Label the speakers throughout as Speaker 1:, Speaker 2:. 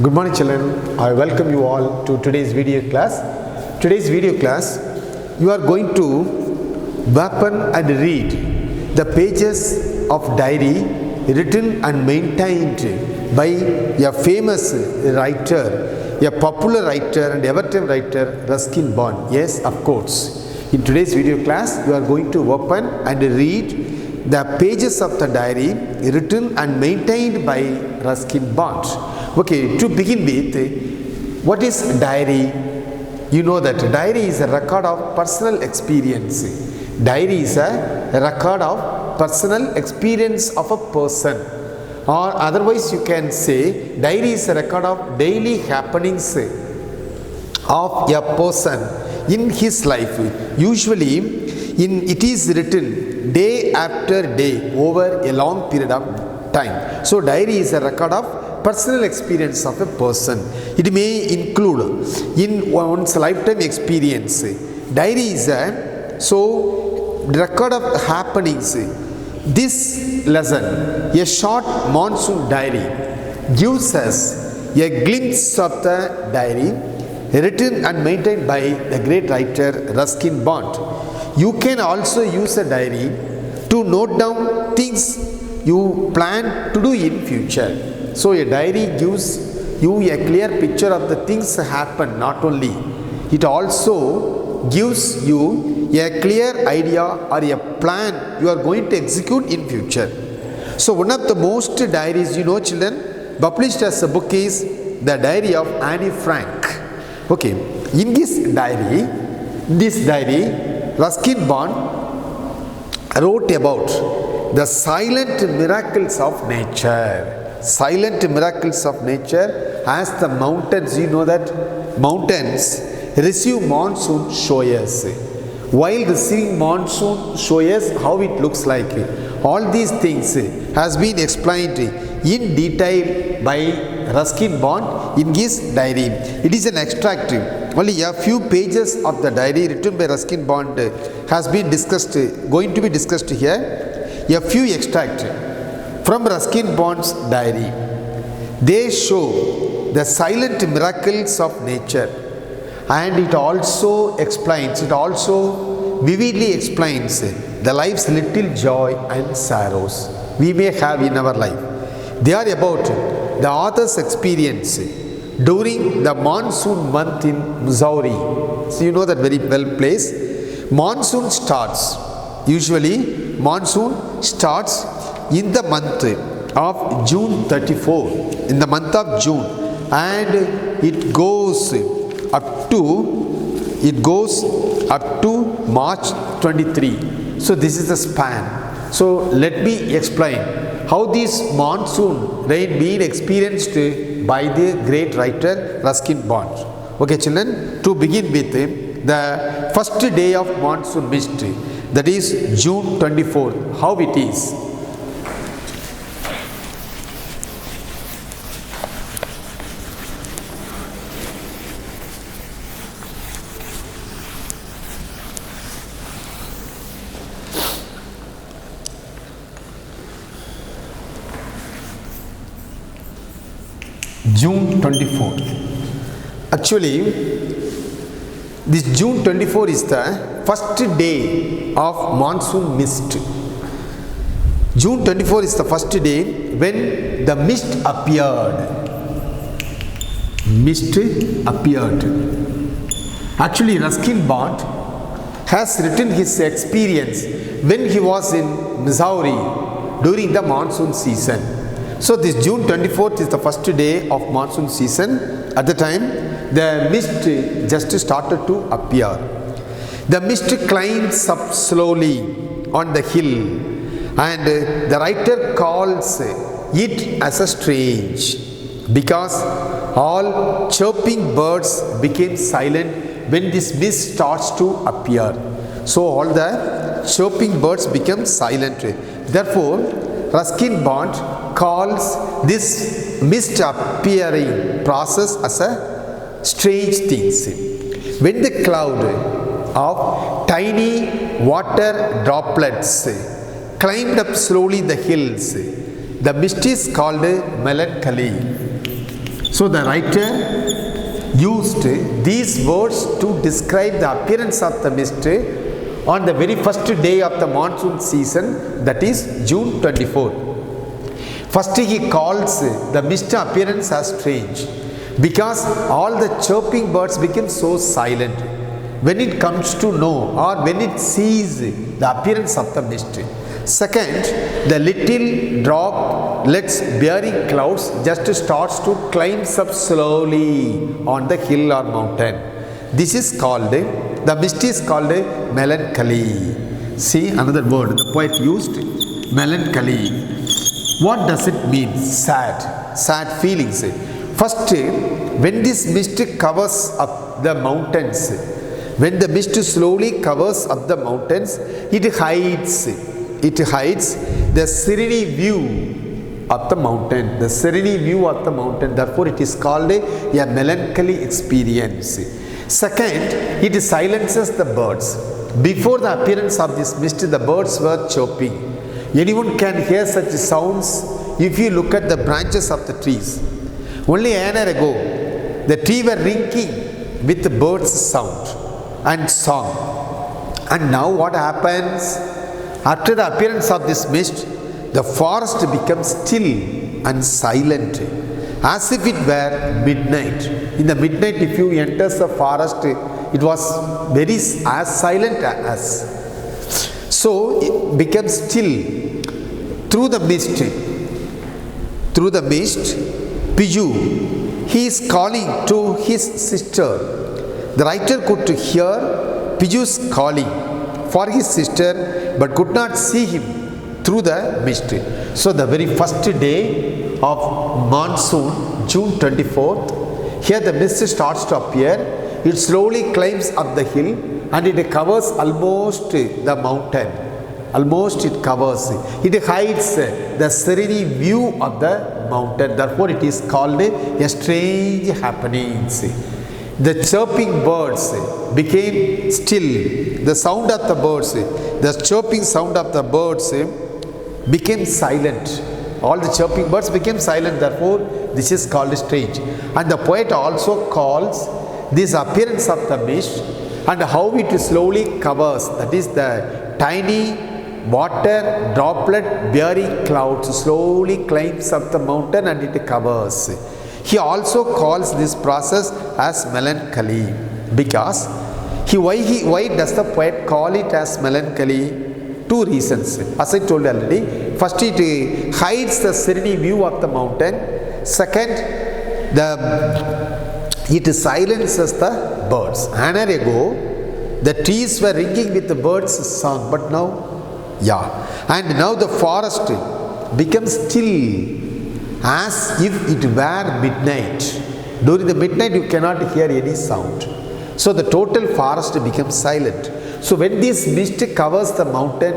Speaker 1: Good morning children, I welcome you all to today's video class. Today's video class, you are going to open and read the pages of diary written and maintained by a famous writer, a popular writer and ever-time writer, Ruskin Bond. Yes, of course. In today's video class, you are going to open and read the pages of the diary written and maintained by Ruskin Bond. Okay, to begin with, what is diary? You know that diary is a record of personal experience. Diary is a record of personal experience of a person, or otherwise you can say diary is a record of daily happenings of a person in his life. Usually it is written day after day over a long period of time. So diary is a record of personal experience of a person. It may include in one's lifetime experience. Diary is a record of happenings. This lesson, a short monsoon diary, gives us a glimpse of the diary written and maintained by the great writer Ruskin Bond. You can also use a diary to note down things you plan to do in future. So a diary gives you a clear picture of the things happen. Not only, it also gives you a clear idea or a plan you are going to execute in future. So one of the most diaries, you know children, published as a book is the Diary of Anne Frank. Okay, in this diary, Ruskin Bond wrote about the silent miracles of nature. Silent miracles of nature, as the mountains, you know that mountains receive monsoon showers. While receiving monsoon showers, how it looks like. All these things has been explained in detail by Ruskin Bond in his diary. It is an extract. Only a few pages of the diary written by Ruskin Bond has been discussed, going to be discussed here. A few extracts from Ruskin Bond's diary. They show the silent miracles of nature, and it also vividly explains the life's little joy and sorrows we may have in our life. They are about the author's experience during the monsoon month in Missouri. So you know that very well place. Monsoon starts, usually monsoon starts in the month of June 34, in the month of June, and it goes up to March 23. So this is the span. So let me explain how this monsoon rain being experienced by the great writer Ruskin Bond. Okay children, to begin with the first day of monsoon mist, that is June 24, how it is. June 24. Actually, this June 24 is the first day of monsoon mist. June 24 is the first day when the mist appeared. Actually, Ruskin Bond has written his experience when he was in Missouri during the monsoon season. So this June 24th is the first day of monsoon season. At the time, the mist just started to appear. The mist climbs up slowly on the hill, and the writer calls it as a strange, because all chirping birds became silent when this mist starts to appear. So all the chirping birds become silent. Therefore, Ruskin Bond calls this mist appearing process as a strange thing. When the cloud of tiny water droplets climbed up slowly the hills, the mist is called melancholy. So the writer used these words to describe the appearance of the mist on the very first day of the monsoon season, that is June 24. First he calls the mist appearance as strange because all the chirping birds became so silent when it comes to know or when it sees the appearance of the mist. Second, the little droplets bearing clouds just starts to climb up slowly on the hill or mountain. This is called, the mist is called melancholy. See another word the poet used, melancholy. What does it mean? Sad, sad feelings. First, when this mist covers up the mountains, when the mist slowly covers up the mountains, it hides the serene view of the mountain, the serene view of the mountain. Therefore it is called a melancholy experience. Second, it silences the birds. Before the appearance of this mist, the birds were chirping. Anyone can hear such sounds if you look at the branches of the trees. Only an hour ago, the tree were ringing with the birds' sound and song. And now what happens? After the appearance of this mist, the forest becomes still and silent, as if it were midnight. In the midnight, if you enter the forest, it was very as silent as. So it becomes still. Through the mist, Piju, he is calling to his sister. The writer could hear Piju's calling for his sister but could not see him through the mist. So the very first day of monsoon, June 24th, here the mist starts to appear. It slowly climbs up the hill and it covers almost the mountain. Almost it covers. It hides the serene view of the mountain. Therefore it is called a strange happenings. The chirping birds became still. The sound of the birds, the chirping sound of the birds became silent. All the chirping birds became silent. Therefore, this is called strange. And the poet also calls this appearance of the mist and how it slowly covers. That is the tiny water droplet bearing clouds slowly climbs up the mountain and it covers. He also calls this process as melancholy because why does the poet call it as melancholy? Two reasons. As I told you already, first it hides the serene view of the mountain. Second, it silences the birds. An hour ago, the trees were ringing with the birds' song, but now, and now the forest becomes still as if it were midnight. During the midnight, you cannot hear any sound. So the total forest becomes silent. So when this mist covers the mountain,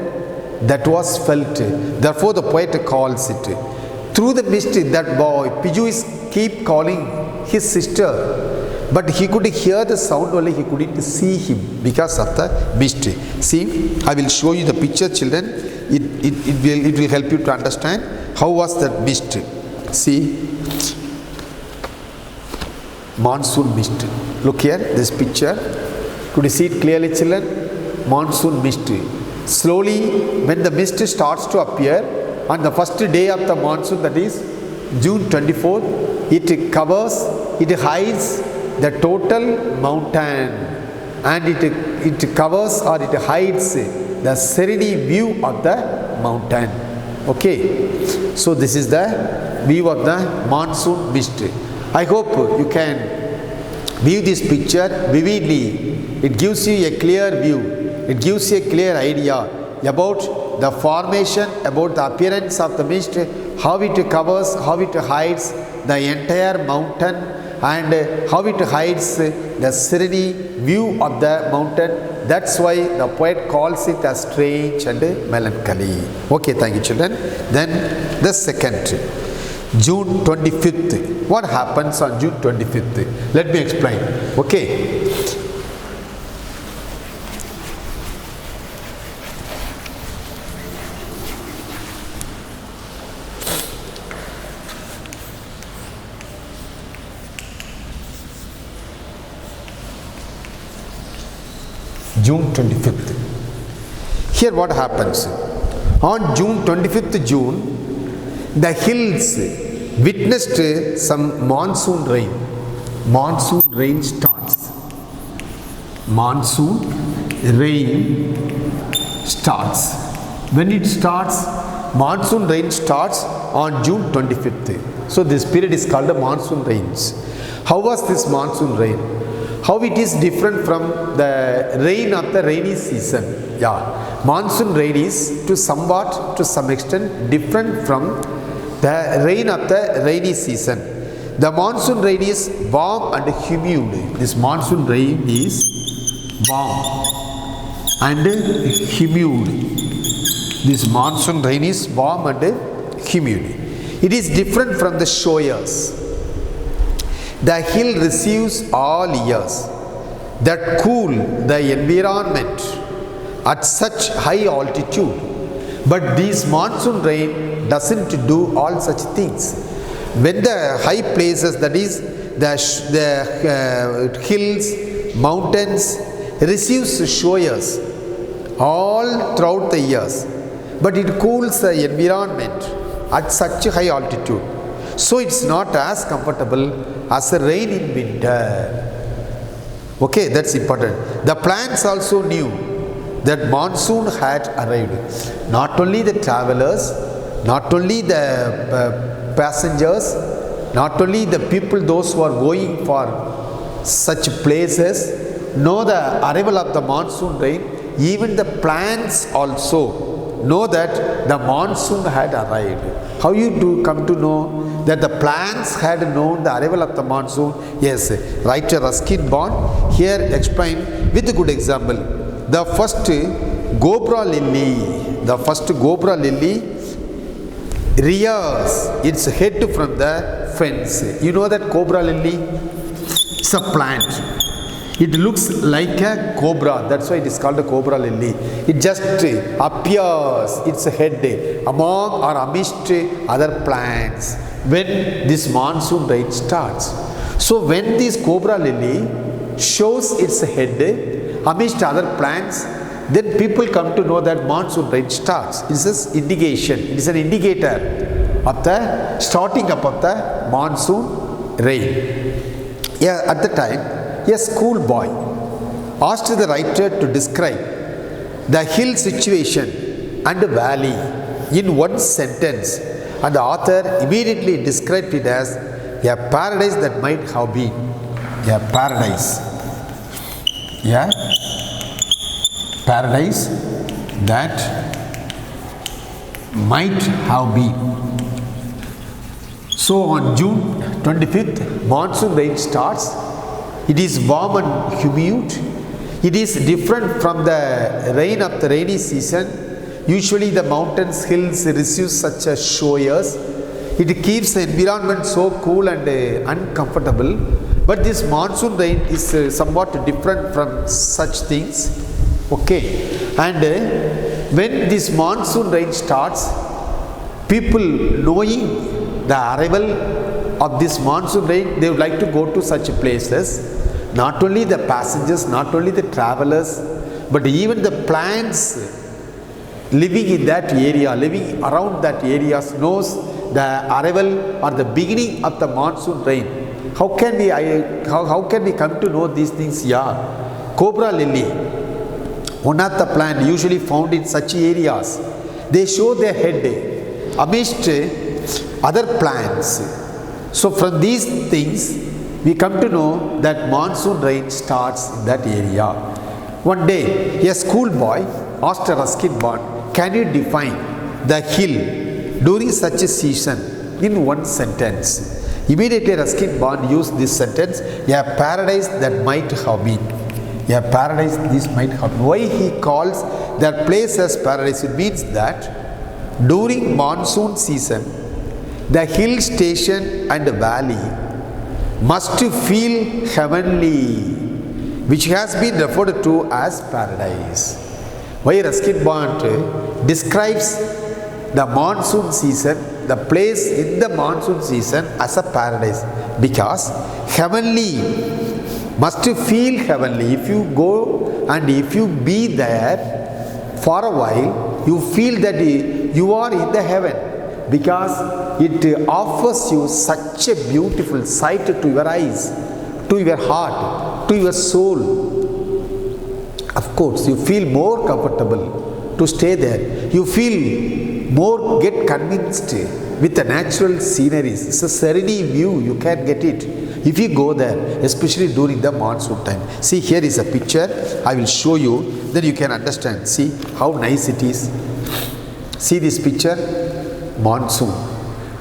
Speaker 1: that was felt. Therefore the poet calls it. Through the mist, that boy, Piju is keep calling his sister. But he could hear the sound only, he couldn't see him because of the mist. See, I will show you the picture, children. It will help you to understand how was that mist. See, monsoon mist. Look here, this picture. Could you see it clearly, children? Monsoon mist. Slowly, when the mist starts to appear on the first day of the monsoon, that is June 24th, it covers, it hides the total mountain and it covers or it hides the serene view of the mountain. Okay, so this is the view of the monsoon mist. I hope you can view this picture vividly. It gives you a clear view. It gives you a clear idea about the formation, about the appearance of the mist, how it covers, how it hides the entire mountain, and how it hides the serene view of the mountain. That's why the poet calls it as strange and melancholy. Okay, thank you, children. Then the second, June 25th. What happens on June 25th? Let me explain. Okay. June 25th. Here what happens? On June 25th June, the hills witnessed some monsoon rain. Monsoon rain starts. Monsoon rain starts. When it starts, monsoon rain starts on June 25th. So this period is called the monsoon rains. How was this monsoon rain? How it is different from the rain of the rainy season? Yeah, monsoon rain is to some extent different from the rain of the rainy season. The monsoon rain is warm and humid. This monsoon rain is warm and humid. This monsoon rain is warm and humid. It is different from the showers. The hill receives all years that cool the environment at such high altitude. But this monsoon rain doesn't do all such things. When the high places, that is the hills, mountains, receives showers all throughout the years, but it cools the environment at such high altitude. So it's not as comfortable as the rain in winter. Okay, that's important. The plants also knew that monsoon had arrived. Not only the travelers, not only the passengers, not only the people, those who are going for such places, know the arrival of the monsoon rain. Even the plants also know that the monsoon had arrived. How you do come to know that the plants had known the arrival of the monsoon? Yes, writer Ruskin Bond here explain with a good example. The first Gobra lily rears its head from the fence. You know that cobra lily? It's a plant. It looks like a cobra. That's why it is called a cobra lily. It just appears its head among or amidst other plants when this monsoon rain starts. So when this cobra lily shows its head amidst other plants, then people come to know that monsoon rain starts. It is an indication. It is an indicator of the starting up of the monsoon rain. Yeah, at the time, a schoolboy asked the writer to describe the hill situation and valley in one sentence, and the author immediately described it as a paradise that might have been. A paradise. Yeah? Paradise that might have been. So on June 25th, monsoon rain starts. It is warm and humid. It is different from the rain of the rainy season. Usually the mountains, hills receive such a showers. It keeps the environment so cool and uncomfortable. But this monsoon rain is somewhat different from such things. Okay. And when this monsoon rain starts, people knowing the arrival of this monsoon rain, they would like to go to such places. Not only the passengers, not only the travelers, but even the plants living in that area, living around that area knows the arrival or the beginning of the monsoon rain. How can we come to know these things? Yeah, cobra lily, one of the plant usually found in such areas. They show their head amidst other plants. So from these things, we come to know that monsoon rain starts in that area. One day, a schoolboy asked Ruskin Bond, can you define the hill during such a season in one sentence? Immediately Ruskin Bond used this sentence, a paradise that might have been. A paradise this might have been. Why he calls that place as paradise? It means that during monsoon season, the hill station and valley must feel heavenly, which has been referred to as paradise. Why Ruskin Bond describes the monsoon season, the place in the monsoon season, as a paradise? Because heavenly must feel heavenly. If you go and if you be there for a while, you feel that you are in the heaven, because it offers you such a beautiful sight to your eyes, to your heart, to your soul. Of course, you feel more comfortable to stay there. You feel more, get convinced with the natural sceneries. It's a serene view, you can get it if you go there, especially during the monsoon time. See, here is a picture, I will show you, then you can understand. See how nice it is. See this picture, monsoon.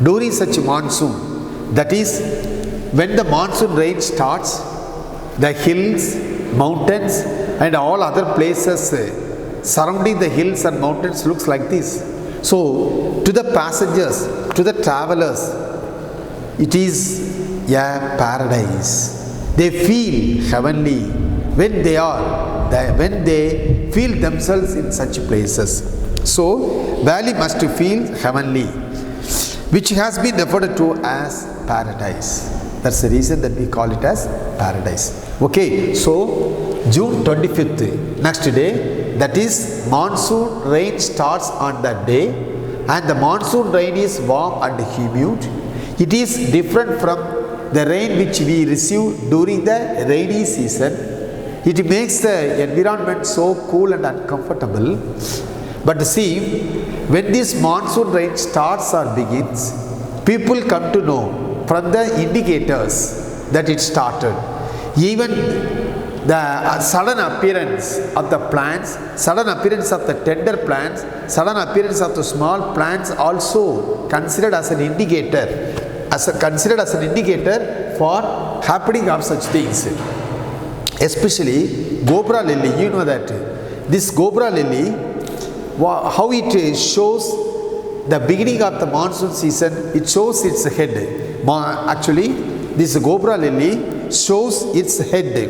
Speaker 1: During such monsoon, that is when the monsoon rain starts, the hills, mountains and all other places surrounding the hills and mountains looks like this. So to the passengers, to the travelers, it is a paradise. They feel heavenly when they feel themselves in such places. So valley must feel heavenly, which has been referred to as paradise. That's the reason that we call it as paradise. Okay, so June 25th, next day, that is monsoon rain starts on that day, and the monsoon rain is warm and humid. It is different from the rain which we receive during the rainy season. It makes the environment so cool and uncomfortable. But see, when this monsoon rain starts or begins, people come to know from the indicators that it started. Even the sudden appearance of the plants, sudden appearance of the tender plants, sudden appearance of the small plants also considered as an indicator, for happening of such things. Especially Gobra lily, you know that this Gobra lily, how it shows the beginning of the monsoon season, it shows its head. Actually, this Gobra lily shows its head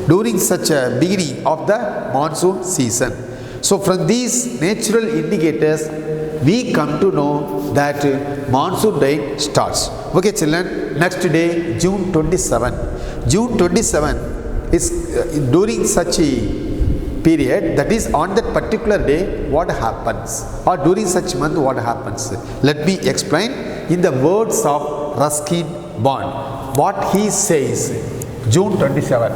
Speaker 1: during such a beginning of the monsoon season. So from these natural indicators, we come to know that monsoon rain starts. Okay children, next day June 27. June 27 is during such a period, that is on that particular day what happens, or during such month what happens. Let me explain in the words of Ruskin Bond what he says. June 27.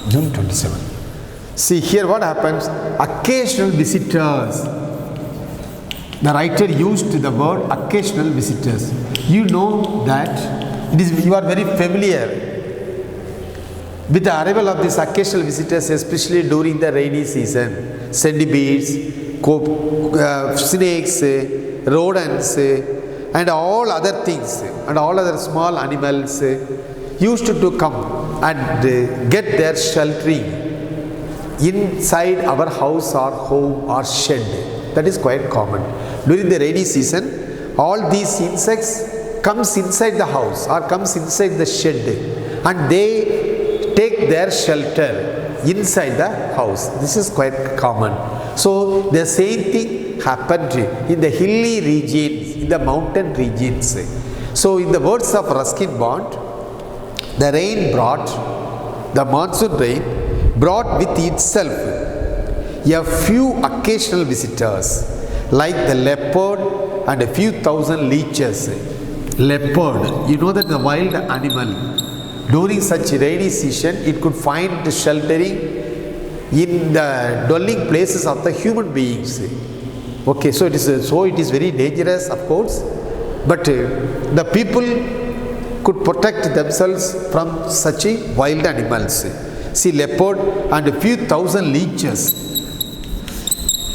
Speaker 1: June 27. See here what happens. Occasional visitors. The writer used the word occasional visitors. You know that you are very familiar with the arrival of these occasional visitors, especially during the rainy season. Centipedes, snakes, rodents, and all other things, and all other small animals used to come and get their sheltering inside our house or home or shed. That is quite common. During the rainy season, all these insects comes inside the house or comes inside the shed, and they take their shelter inside the house. This is quite common. So the same thing happened in the hilly regions, in the mountain regions. So in the words of Ruskin Bond, the rain brought, the monsoon rain brought with itself a few occasional visitors, like the leopard and a few thousand leeches. Leopard, you know that the wild animal, during such rainy season, it could find sheltering in the dwelling places of the human beings. Okay, so it is very dangerous, of course, but the people could protect themselves from such wild animals. See, leopard and a few thousand leeches.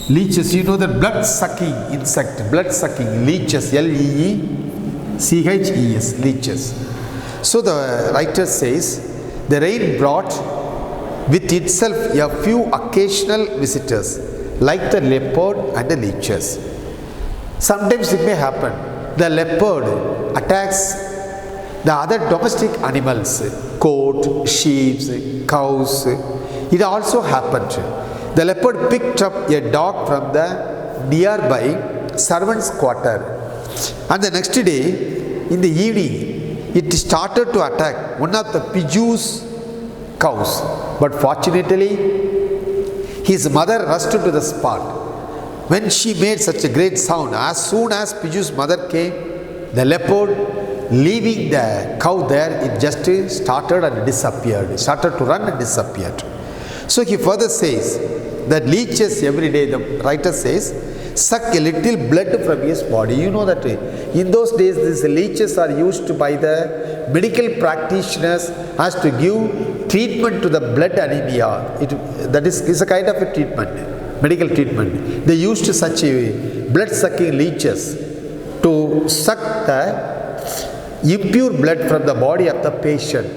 Speaker 1: Leeches, you know that blood-sucking insect, blood-sucking leeches, L-E-E-C-H-E-S, leeches. So the writer says, the rain brought with itself a few occasional visitors, like the leopard and the leeches. Sometimes it may happen, the leopard attacks the other domestic animals, goat, sheep, cows. It also happened. The leopard picked up a dog from the nearby servant's quarter, and the next day in the evening it started to attack one of the Piju's cows. But fortunately, his mother rushed to the spot. When she made such a great sound, as soon as Piju's mother came, the leopard, leaving the cow there, it just started and disappeared, started to run and disappeared. So he further says that leeches every day, the writer says, suck a little blood from his body. You know that in those days these leeches are used by the medical practitioners as to give treatment to the blood anemia. That is a kind of a treatment, medical treatment. They used such a blood sucking leeches to suck the impure blood from the body of the patient.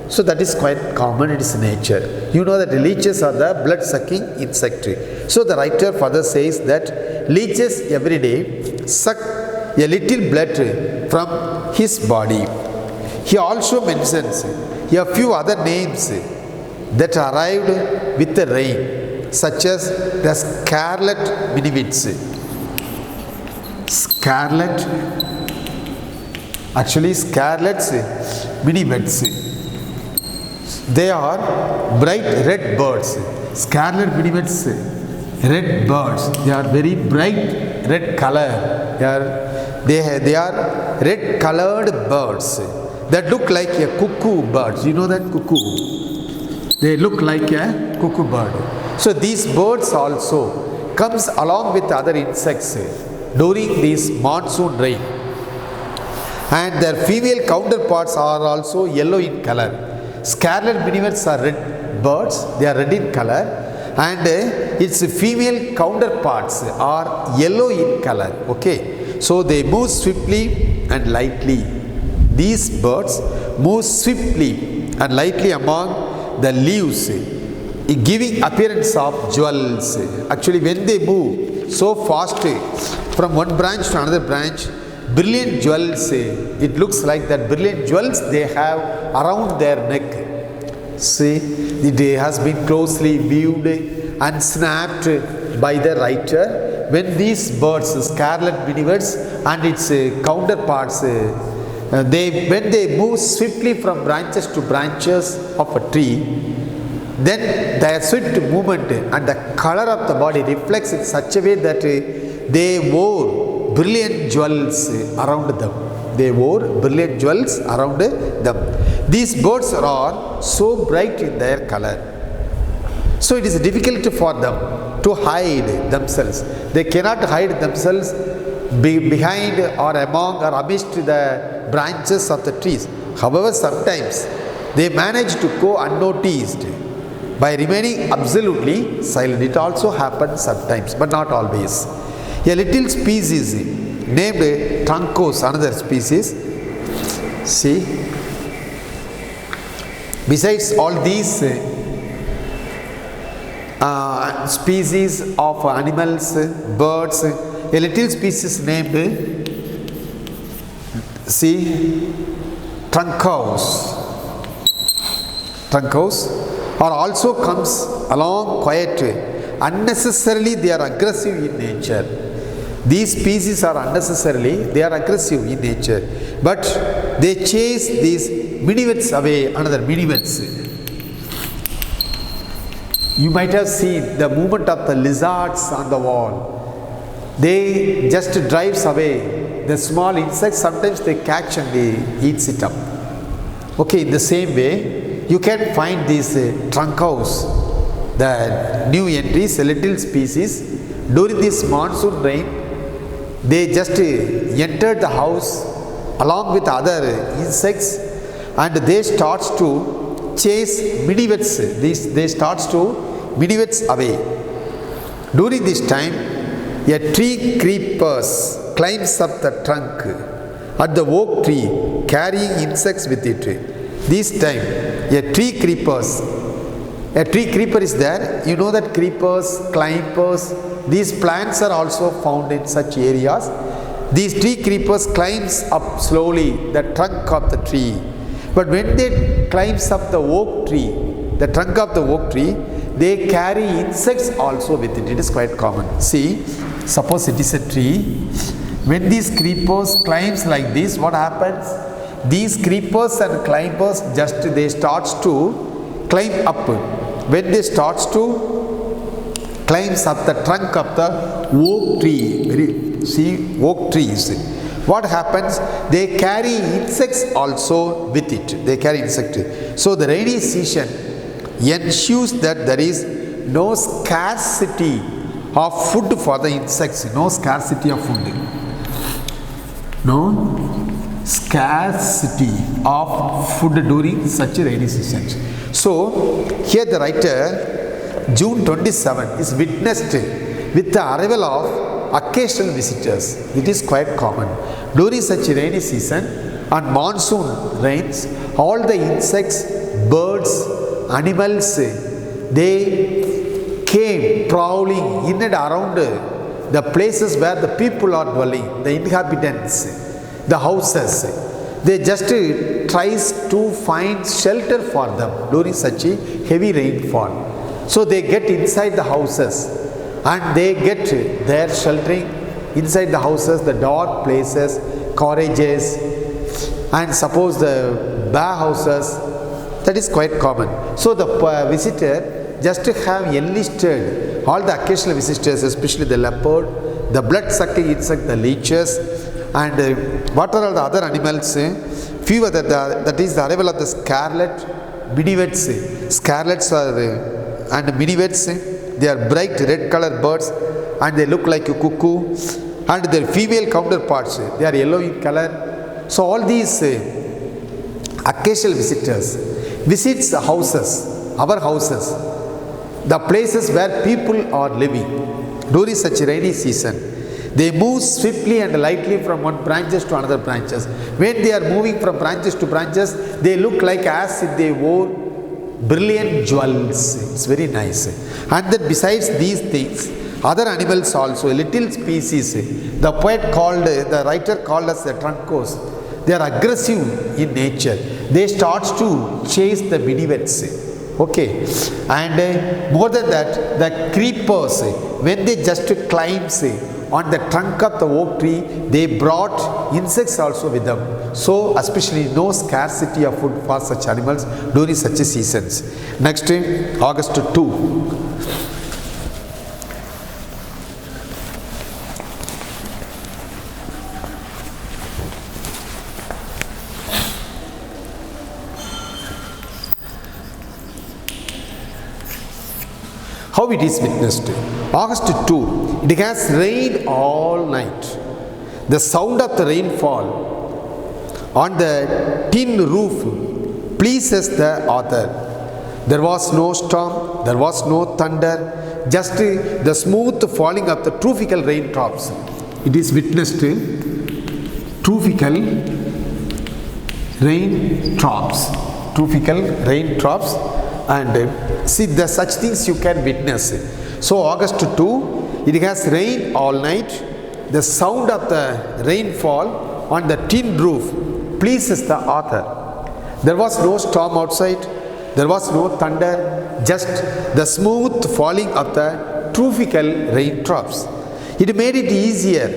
Speaker 1: So that is quite common, it is nature. You know that leeches are the blood sucking insect. So the writer further says that leeches every day suck a little blood from his body. He also mentions a few other names that arrived with the rain, such as the scarlet minivids. Scarlet minivids. They are bright red birds. Scarlet minivids, red birds. They are very bright red color. They are red colored birds that look like a cuckoo bird. You know that cuckoo? They look like a cuckoo bird. So these birds also comes along with other insects during this monsoon rain. And their female counterparts are also yellow in color. Scarlet minivids are red birds, they are red in color, and its female counterparts are yellow in color. Okay, so they move swiftly and lightly. These birds move swiftly and lightly among the leaves, giving appearance of jewels. Actually, when they move so fast from one branch to another branch, brilliant jewels, it looks like that brilliant jewels they have around their neck. See, it has been closely viewed and snapped by the writer. When these birds, scarlet minivids and its counterparts, when they move swiftly from branches to branches of a tree, then their swift movement and the color of the body reflects in such a way that they wore brilliant jewels around them. They wore brilliant jewels around them. These birds are so bright in their color. So it is difficult for them to hide themselves. They cannot hide themselves behind or among or amidst the branches of the trees. However, sometimes they manage to go unnoticed by remaining absolutely silent. It also happens sometimes, but not always. A little species named Truncos, another species. See, besides all these species of animals, birds, a little species named, see, Truncos are also comes along quietly. Unnecessarily they are aggressive in nature. These species are they are aggressive in nature, but they chase these minivids away, another minivids. You might have seen the movement of the lizards on the wall. They just drives away the small insects. Sometimes they catch and they eats it up. Okay, in the same way, you can find these Truncos, the new entries, a little species. During this monsoon rain, they just entered the house along with other insects, and they starts to chase minivids. They starts to minivids away. During this time, a tree creepers climbs up the trunk at the oak tree, carrying insects with it. This time, a tree creeper is there. You know that creepers, climbers, these plants are also found in such areas. These tree creepers climbs up slowly the trunk of the tree But when they climbs up the oak tree, the trunk of the oak tree, they carry insects also with it. It is quite common. See, suppose it is a tree. When these creepers climbs like this, what happens? These creepers and climbers just they starts to climb up. When they starts to climbs up the trunk of the oak tree, see oak trees. What happens? They carry insects also with it. They carry insects. So the rainy season ensures that there is no scarcity of food for the insects. No scarcity of food. No scarcity of food during such a rainy season. So here the writer, June 27 is witnessed with the arrival of occasional visitors. It is quite common. During such a rainy season and monsoon rains, all the insects, birds, animals, they came prowling in and around the places where the people are dwelling, the inhabitants, the houses. They just tries to find shelter for them during such a heavy rainfall. So they get inside the houses and they get their sheltering inside the houses, the dark places, cottages, and suppose the bare houses. That is quite common. So the visitor just have enlisted all the occasional visitors, especially the leopard, the blood-sucking insect, the leeches, and what are all the other animals? Few other, that is the arrival of the scarlet minivets. Scarlets are and minivets. They are bright red colored birds and they look like a cuckoo. And their female counterparts, they are yellow in color. So all these occasional visitors visits the houses, our houses, the places where people are living during such a rainy season. They move swiftly and lightly from one branches to another branches. When they are moving from branches to branches, they look like as if they wore brilliant jewels. It's very nice. And then besides these things, other animals also, little species, the poet called, the writer called as the truncos. They are aggressive in nature. They start to chase the minivets. Okay. And more than that, the creepers, when they just climb on the trunk of the oak tree, they brought insects also with them. So especially no scarcity of food for such animals during such seasons. Next, August 2. How it is witnessed? August 2, it has rained all night. The sound of the rainfall on the tin roof pleases the author. There was no storm, there was no thunder, just the smooth falling of the tropical raindrops. It is witnessed tropical raindrops. Tropical raindrops. And see, the such things you can witness. So August 2, it has rained all night. The sound of the rainfall on the tin roof pleases the author. There was no storm outside. There was no thunder. Just the smooth falling of the tropical raindrops. It made it easier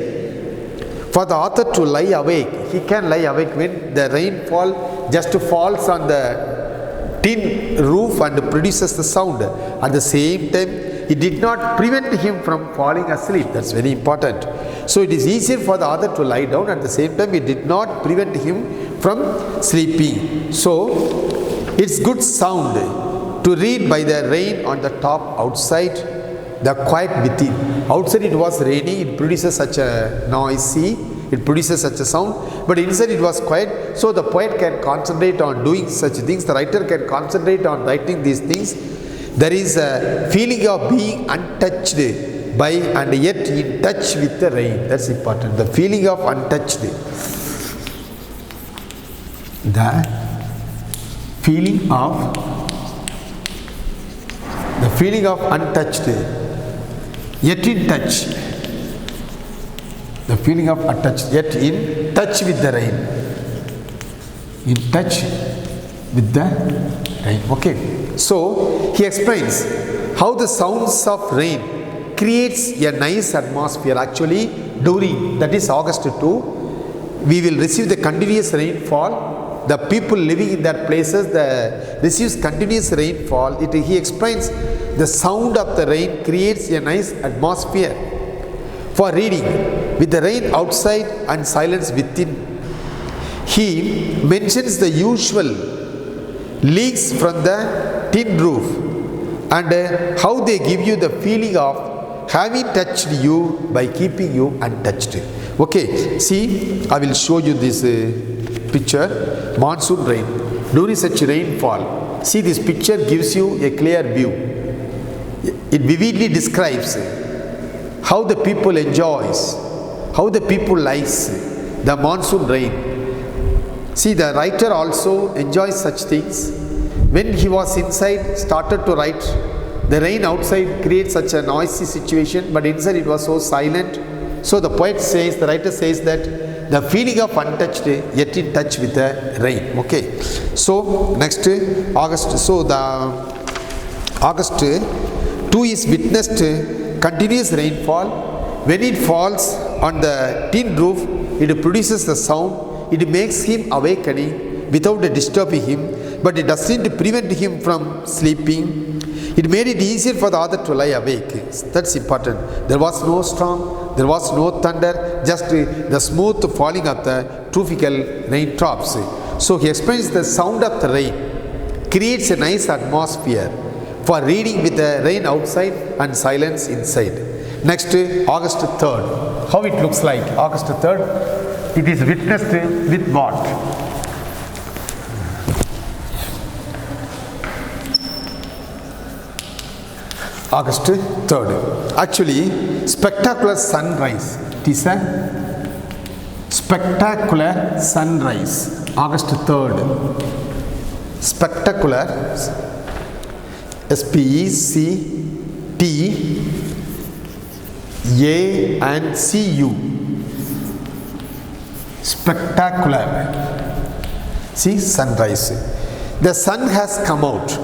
Speaker 1: for the author to lie awake. He can lie awake when the rainfall just falls on the tin roof and produces the sound. At the same time, it did not prevent him from falling asleep. That's very important. So it is easier for the author to lie down. At the same time, it did not prevent him from sleeping. So it's good sound to read by the rain on the top outside, the quiet within. Outside it was raining, it produces such a noisy, it produces such a sound, but inside it was quiet, so the poet can concentrate on doing such things, the writer can concentrate on writing these things. There is a feeling of being untouched by and yet in touch with the rain. That's important. The feeling of untouched. The feeling of untouched, yet in touch. The feeling of untouched, yet in touch with the rain. In touch with the rain. Okay, so he explains how the sounds of rain creates a nice atmosphere. Actually, during, that is August 2, we will receive the continuous rainfall. The people living in that places receives continuous rainfall. He explains the sound of the rain creates a nice atmosphere for reading, with the rain outside and silence within. He mentions the usual leaks from the tin roof and how they give you the feeling of having touched you by keeping you untouched. Okay, see, I will show you this picture. Monsoon rain. During such rainfall, see, this picture gives you a clear view. It vividly describes how the people enjoys, how the people likes the monsoon rain. See, the writer also enjoys such things. When he was inside, started to write, the rain outside creates such a noisy situation, but inside it was so silent. So the poet says, the writer says that the feeling of untouched yet in touch with the rain. Okay, so next August, so the August 2 is witnessed continuous rainfall. When it falls on the tin roof, it produces the sound. It makes him awakening without disturbing him, but it doesn't prevent him from sleeping. It made it easier for the other to lie awake. That's important. There was no storm, there was no thunder, just the smooth falling of the tropical raindrops. So he explains the sound of the rain creates a nice atmosphere for reading with the rain outside and silence inside. Next, August 3rd. How it looks like? August 3rd, it is witnessed with what? August 3rd. Actually, spectacular sunrise. It is a spectacular sunrise. August 3rd. Spectacular. S-P-E-C-T-A-N-C-U. Spectacular. See, sunrise. The sun has come out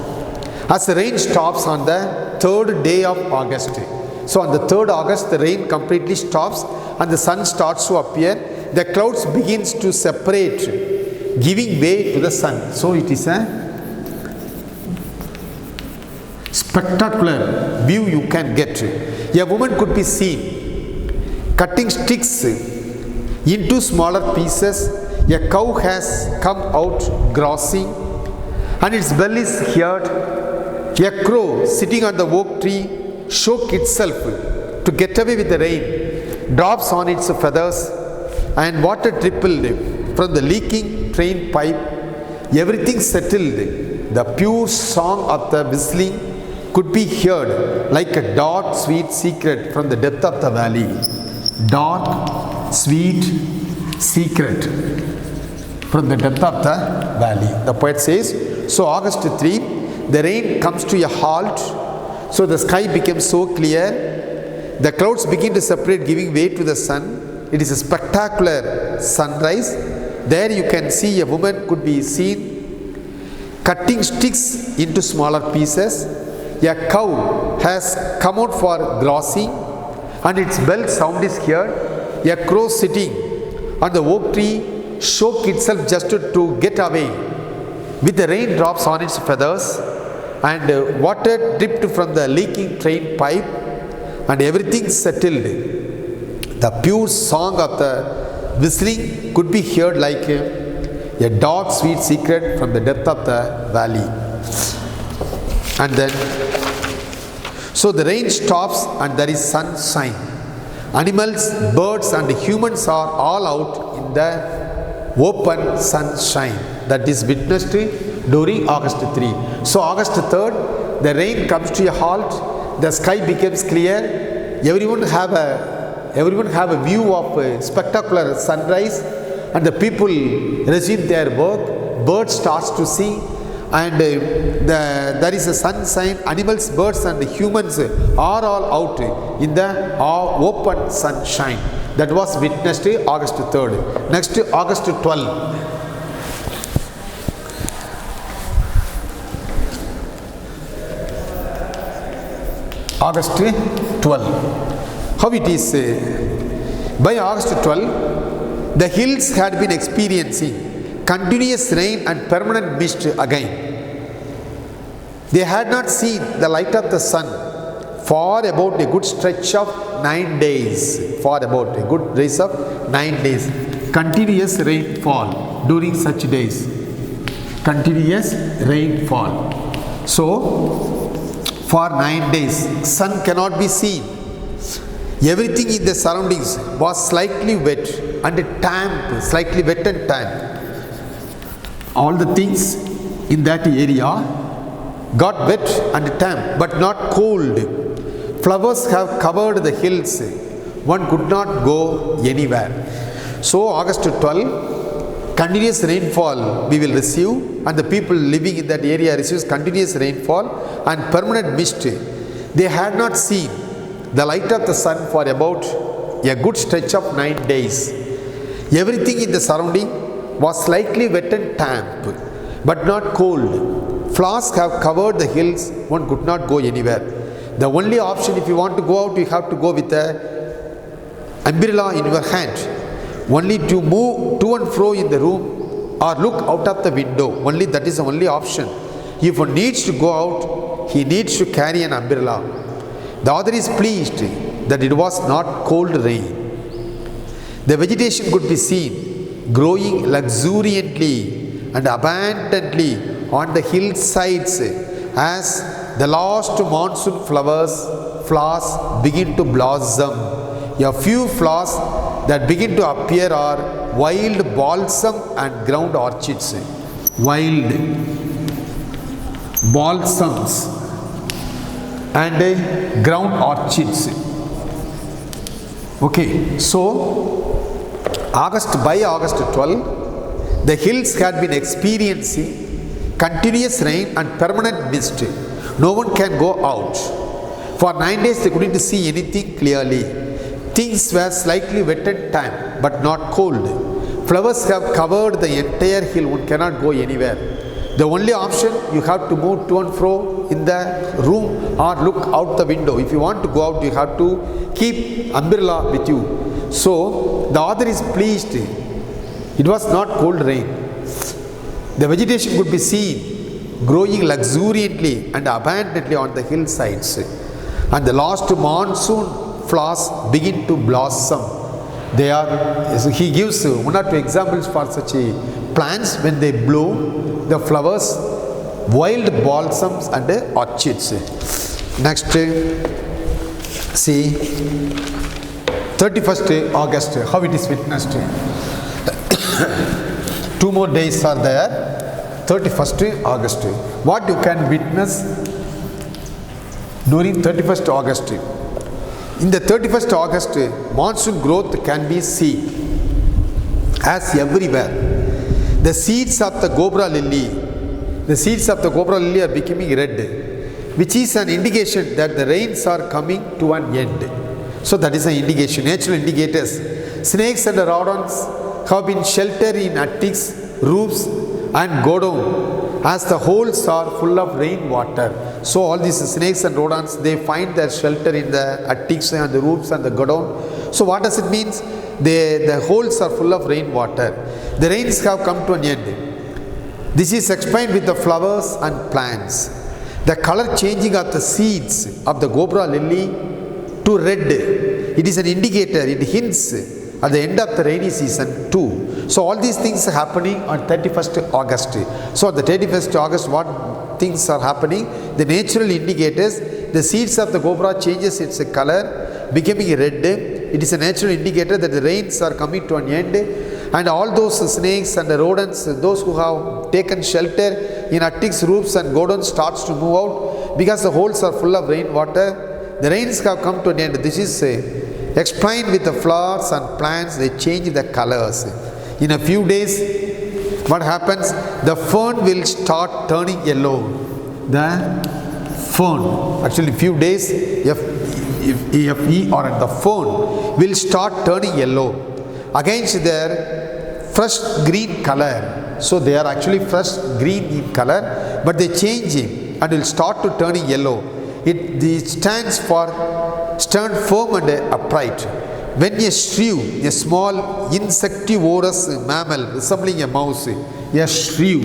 Speaker 1: as the rain stops on the 3rd day of August. So on the 3rd August, the rain completely stops and the sun starts to appear. The clouds begins to separate, giving way to the sun. So it is a spectacular view you can get. A woman could be seen cutting sticks into smaller pieces. A cow has come out grazing and its bell is heard. A crow sitting on the oak tree shook itself to get away with the rain, drops on its feathers, and water trickled from the leaking train pipe. Everything settled. The pure song of the whistling could be heard like a dark, sweet secret from the depth of the valley. Dark, sweet secret from the depth of the valley. The poet says, so August 3, the rain comes to a halt, so the sky becomes so clear, the clouds begin to separate, giving way to the sun. It is a spectacular sunrise. There you can see a woman could be seen cutting sticks into smaller pieces. A cow has come out for grazing and its bell sound is heard. A crow sitting on the oak tree shook itself just to get away with the raindrops on its feathers, and water dripped from the leaking train pipe, and everything settled. The pure song of the whistling could be heard like a dark, sweet secret from the depth of the valley. And then, so the rain stops and there is sunshine. Animals, birds and humans are all out in the open sunshine. That is witnessed during August 3. So August 3rd, the rain comes to a halt, the sky becomes clear, everyone have a view of a spectacular sunrise, and the people resume their work, birds starts to sing, and there is a sunshine. Animals, birds and humans are all out in the open sunshine. That was witnessed August 3rd. Next, August 12. August 12. How it is? By August 12, the hills had been experiencing continuous rain and permanent mist again. They had not seen the light of the sun for about a good stretch of 9 days. For about a good race of 9 days. Continuous rainfall during such days. Continuous rainfall. So, for 9 days, sun cannot be seen. Everything in the surroundings was slightly wet and damp, slightly wet and damp. All the things in that area got wet and damp, but not cold. Flowers have covered the hills. One could not go anywhere. So, August 12, continuous rainfall we will receive, and the people living in that area receives continuous rainfall and permanent mist. They had not seen the light of the sun for about a good stretch of 9 days. Everything in the surrounding was slightly wet and damp, but not cold. Flowers have covered the hills, one could not go anywhere. The only option, if you want to go out, you have to go with an umbrella in your hand. Only to move to and fro in the room or look out of the window. Only that is the only option. If one needs to go out, he needs to carry an umbrella. The author is pleased that it was not cold rain. The vegetation could be seen growing luxuriantly and abundantly on the hillsides as the last monsoon flowers begin to blossom. A few flowers that begin to appear are wild balsam and ground orchids. Wild balsams and ground orchids. Okay, so by August 12, the hills had been experiencing continuous rain and permanent mist. No one can go out. For 9 days they couldn't see anything clearly. Things were slightly wet and damp, but not cold. Flowers have covered the entire hill. One cannot go anywhere. The only option, you have to move to and fro in the room or look out the window. If you want to go out, you have to keep umbrella with you. So, the author is pleased. It was not cold rain. The vegetation could be seen growing luxuriantly and abundantly on the hillsides. And the last monsoon flowers begin to blossom. He gives 1 or 2 examples for such plants. When they bloom, the flowers, wild balsams and orchids. Next, see 31st August, how it is witnessed. 2 more days are there. 31st August. What you can witness during 31st August? In the 31st August, monsoon growth can be seen as everywhere. The seeds of the Gobra lily are becoming red, which is an indication that the rains are coming to an end. So that is an indication, natural indicators. Snakes and rodents have been sheltered in attics, roofs and godown, as the holes are full of rainwater. So all these snakes and rodents, they find their shelter in the attics and the roofs and the godown. So what does it mean? The holes are full of rainwater. The rains have come to an end. This is explained with the flowers and plants. The color changing of the seeds of the Gobra lily to red, it is an indicator, it hints at the end of the rainy season too. So all these things are happening on 31st August. So on the 31st August, what things are happening? The natural indicators, the seeds of the Gobra changes its color, becoming red. It is a natural indicator that the rains are coming to an end. And all those snakes and the rodents, those who have taken shelter in attics, roofs and godowns, starts to move out because the holes are full of rainwater. The rains have come to an end. This is explained with the flowers and plants. They change the colors. In a few days, what happens? The fern will start turning yellow. The fern, actually few days, F-E or the fern will start turning yellow against their fresh green color. So they are actually fresh green in color, but they change and will start to turning yellow. It stands for stern, firm and upright. When a shrew, a small insectivorous mammal resembling a mouse, a shrew.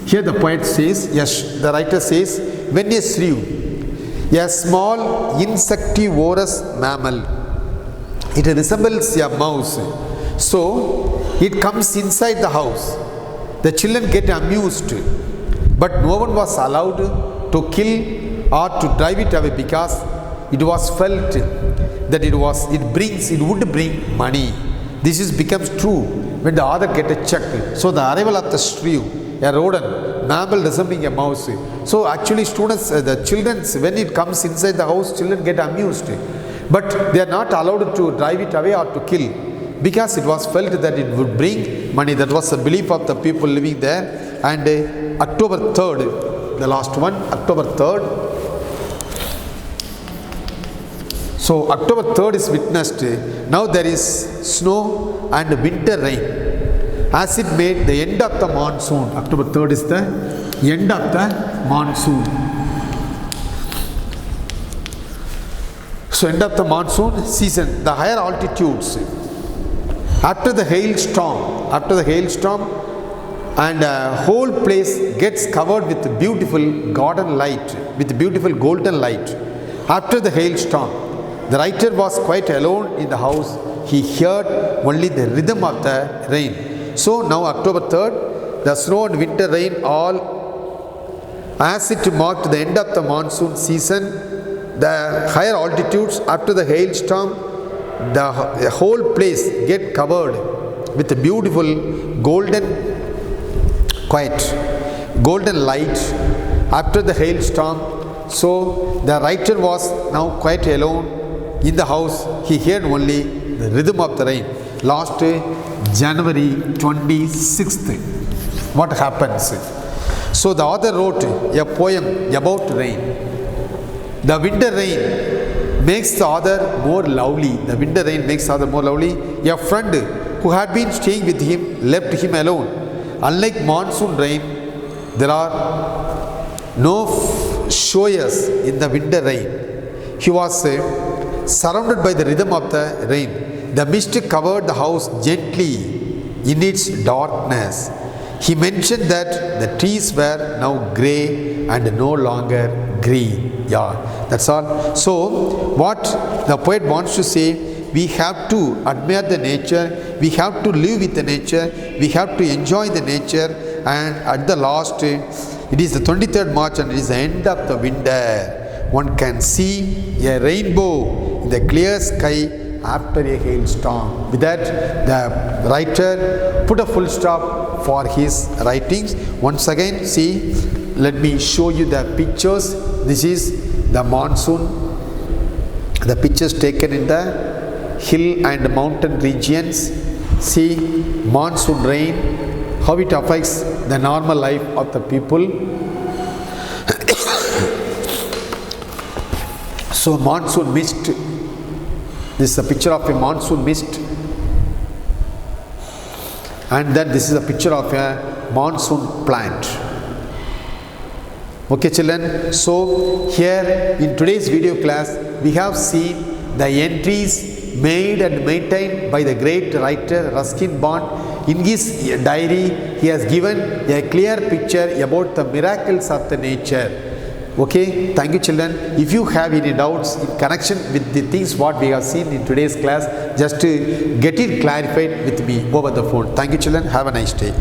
Speaker 1: Here the poet says, yes, the writer says, when a shrew, a small insectivorous mammal, it resembles a mouse. So it comes inside the house. The children get amused, but no one was allowed to kill or to drive it away because it was felt that it would bring money. This becomes true when the other get a check. So the arrival of the shrew, a rodent, mammal resembling a mouse. So actually students, the children, when it comes inside the house, children get amused. But they are not allowed to drive it away or to kill because it was felt that it would bring money. That was the belief of the people living there. And October 3rd, the last one, October 3rd. So October 3rd is witnessed. Now there is snow and winter rain. As it made the end of the monsoon. October 3rd is the end of the monsoon. So end of the monsoon season, the higher altitudes. After the hailstorm, and whole place gets covered with beautiful golden light, After the hailstorm, the writer was quite alone in the house. He heard only the rhythm of the rain. So now October 3rd, the snow and winter rain all, as it marked the end of the monsoon season, the higher altitudes after the hailstorm, the whole place get covered with a beautiful golden light after the hailstorm. So the writer was now quite alone in the house. He heard only the rhythm of the rain. Last January 26th, what happens? So the author wrote a poem about rain. The winter rain makes the other more lovely. A friend who had been staying with him left him alone. Unlike monsoon rain, there are no showers in the winter rain. He was surrounded by the rhythm of the rain. The mist covered the house gently in its darkness. He mentioned that the trees were now grey and no longer green. Yeah, that's all. So what the poet wants to say, we have to admire the nature, we have to live with the nature, we have to enjoy the nature. And at the last, it is the 23rd March and it is the end of the winter. One can see a rainbow in the clear sky after a hailstorm. With that, the writer put a full stop for his writings. Once again, see, let me show you the pictures. This is the monsoon. The pictures taken in the hill and mountain regions. See, monsoon rain, how it affects the normal life of the people. So monsoon mist. This is a picture of a monsoon mist. And then this is a picture of a monsoon plant. Okay children, so here in today's video class, we have seen the entries made and maintained by the great writer Ruskin Bond. In his diary, he has given a clear picture about the miracles of the nature. Okay, thank you children. If you have any doubts in connection with the things what we have seen in today's class, just get it clarified with me over the phone. Thank you children. Have a nice day.